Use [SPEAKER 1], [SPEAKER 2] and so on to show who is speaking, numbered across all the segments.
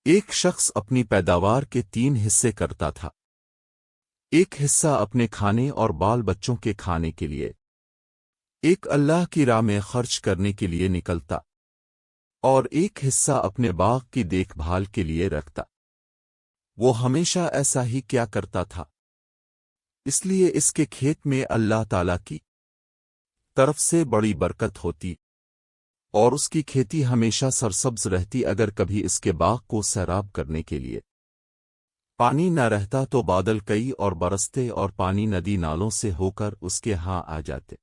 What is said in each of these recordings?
[SPEAKER 1] ایک شخص اپنی پیداوار کے 3 حصے کرتا تھا۔ ایک حصہ اپنے کھانے اور بال بچوں کے کھانے کے لیے، ایک اللہ کی راہ میں خرچ کرنے کے لیے نکلتا، اور ایک حصہ اپنے باغ کی دیکھ بھال کے لیے رکھتا۔ وہ ہمیشہ ایسا ہی کیا کرتا تھا، اس لیے اس کے کھیت میں اللہ تعالیٰ کی طرف سے بڑی برکت ہوتی، اور اس کی کھیتی ہمیشہ سرسبز رہتی۔ اگر کبھی اس کے باغ کو سیراب کرنے کے لیے پانی نہ رہتا تو بادل کئی اور برستے اور پانی ندی نالوں سے ہو کر اس کے ہاں آ جاتے۔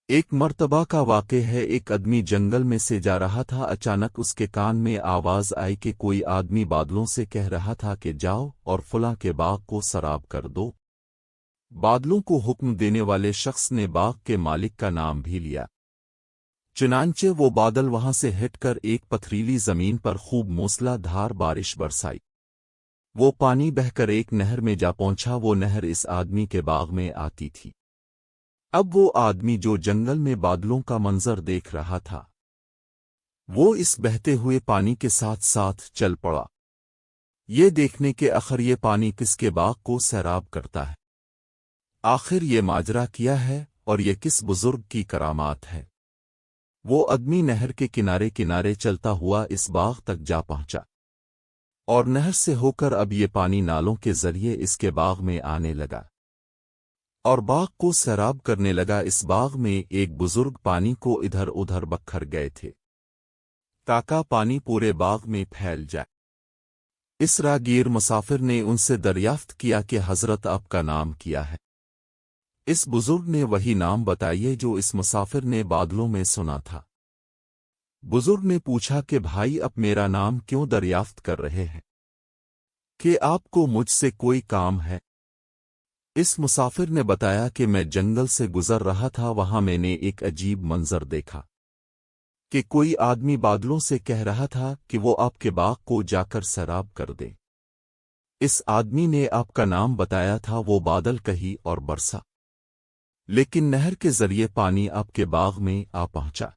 [SPEAKER 1] ایک مرتبہ کا واقعہ ہے، ایک آدمی جنگل میں سے جا رہا تھا۔ اچانک اس کے کان میں آواز آئی کہ کوئی آدمی بادلوں سے کہہ رہا تھا کہ جاؤ اور فلاں کے باغ کو سراب کر دو۔ بادلوں کو حکم دینے والے شخص نے باغ کے مالک کا نام بھی لیا، چنانچہ وہ بادل وہاں سے ہٹ کر ایک پتھریلی زمین پر خوب موسلا دھار بارش برسائی۔ وہ پانی بہہ کر ایک نہر میں جا پہنچا۔ وہ نہر اس آدمی کے باغ میں آتی تھی۔ اب وہ آدمی جو جنگل میں بادلوں کا منظر دیکھ رہا تھا، وہ اس بہتے ہوئے پانی کے ساتھ ساتھ چل پڑا، یہ دیکھنے کے آخر یہ پانی کس کے باغ کو سیراب کرتا ہے، آخر یہ ماجرا کیا ہے اور یہ کس بزرگ کی کرامات ہے۔ وہ آدمی نہر کے کنارے کنارے چلتا ہوا اس باغ تک جا پہنچا، اور نہر سے ہو کر اب یہ پانی نالوں کے ذریعے اس کے باغ میں آنے لگا اور باغ کو سیراب کرنے لگا۔ اس باغ میں ایک بزرگ پانی کو ادھر ادھر بکھر گئے تھے تاکہ پانی پورے باغ میں پھیل جائے۔ اس راگیر مسافر نے ان سے دریافت کیا کہ حضرت آپ کا نام کیا ہے؟ اس بزرگ نے وہی نام بتائیے جو اس مسافر نے بادلوں میں سنا تھا۔ بزرگ نے پوچھا کہ بھائی اب میرا نام کیوں دریافت کر رہے ہیں؟ کہ آپ کو مجھ سے کوئی کام ہے؟ اس مسافر نے بتایا کہ میں جنگل سے گزر رہا تھا، وہاں میں نے ایک عجیب منظر دیکھا کہ کوئی آدمی بادلوں سے کہہ رہا تھا کہ وہ آپ کے باغ کو جا کر سیراب کر دے۔ اس آدمی نے آپ کا نام بتایا تھا، وہ بادل کہی اور برسا، لیکن نہر کے ذریعے پانی آپ کے باغ میں آ پہنچا۔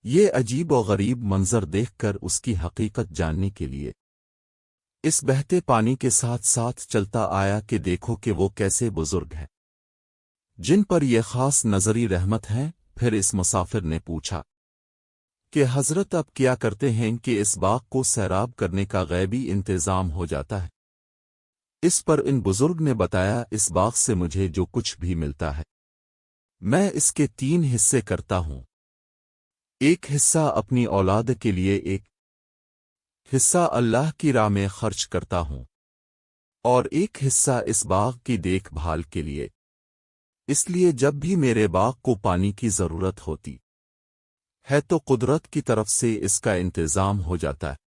[SPEAKER 1] یہ عجیب و غریب منظر دیکھ کر اس کی حقیقت جاننے کے لیے اس بہتے پانی کے ساتھ ساتھ چلتا آیا کہ دیکھو کہ وہ کیسے بزرگ ہیں جن پر یہ خاص نظری رحمت ہے۔ پھر اس مسافر نے پوچھا کہ حضرت اب کیا کرتے ہیں کہ اس باغ کو سیراب کرنے کا غیبی انتظام ہو جاتا ہے؟ اس پر ان بزرگ نے بتایا، اس باغ سے مجھے جو کچھ بھی ملتا ہے میں اس کے 3 حصے کرتا ہوں۔ ایک حصہ اپنی اولاد کے لیے، ایک حصہ اللہ کی راہ میں خرچ کرتا ہوں، اور ایک حصہ اس باغ کی دیکھ بھال کے لیے، اس لیے جب بھی میرے باغ کو پانی کی ضرورت ہوتی ہے تو قدرت کی طرف سے اس کا انتظام ہو جاتا ہے۔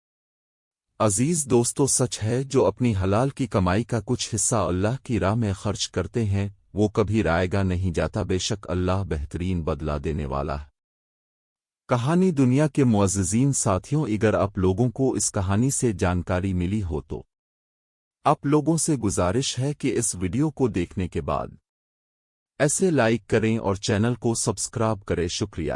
[SPEAKER 1] عزیز دوستو، سچ ہے جو اپنی حلال کی کمائی کا کچھ حصہ اللہ کی راہ میں خرچ کرتے ہیں وہ کبھی رائے گا نہیں جاتا۔ بے شک اللہ بہترین بدلہ دینے والا ہے۔ کہانی دنیا کے معززین ساتھیوں، اگر آپ لوگوں کو اس کہانی سے جانکاری ملی ہو تو آپ لوگوں سے گزارش ہے کہ اس ویڈیو کو دیکھنے کے بعد ایسے لائک کریں اور چینل کو سبسکرائب کریں۔ شکریہ۔